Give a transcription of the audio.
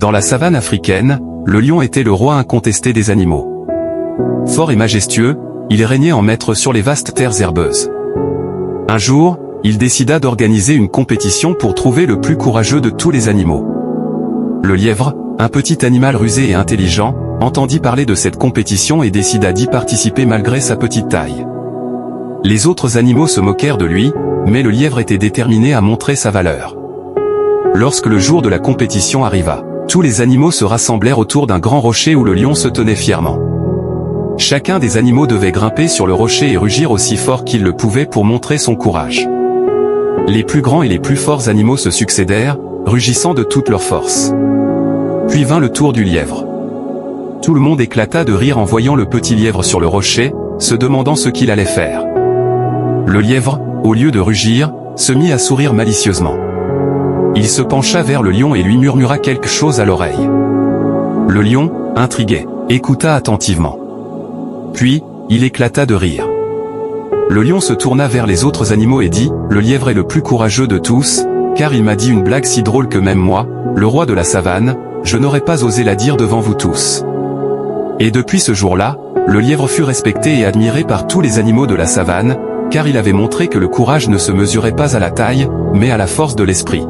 Dans la savane africaine, le lion était le roi incontesté des animaux. Fort et majestueux, il régnait en maître sur les vastes terres herbeuses. Un jour, il décida d'organiser une compétition pour trouver le plus courageux de tous les animaux. Le lièvre, un petit animal rusé et intelligent, entendit parler de cette compétition et décida d'y participer malgré sa petite taille. Les autres animaux se moquèrent de lui, mais le lièvre était déterminé à montrer sa valeur. Lorsque le jour de la compétition arriva, tous les animaux se rassemblèrent autour d'un grand rocher où le lion se tenait fièrement. Chacun des animaux devait grimper sur le rocher et rugir aussi fort qu'il le pouvait pour montrer son courage. Les plus grands et les plus forts animaux se succédèrent, rugissant de toute leur force. Puis vint le tour du lièvre. Tout le monde éclata de rire en voyant le petit lièvre sur le rocher, se demandant ce qu'il allait faire. Le lièvre, au lieu de rugir, se mit à sourire malicieusement. Il se pencha vers le lion et lui murmura quelque chose à l'oreille. Le lion, intrigué, écouta attentivement. Puis, il éclata de rire. Le lion se tourna vers les autres animaux et dit, « Le lièvre est le plus courageux de tous, car il m'a dit une blague si drôle que même moi, le roi de la savane, je n'aurais pas osé la dire devant vous tous. » Et depuis ce jour-là, le lièvre fut respecté et admiré par tous les animaux de la savane, car il avait montré que le courage ne se mesurait pas à la taille, mais à la force de l'esprit.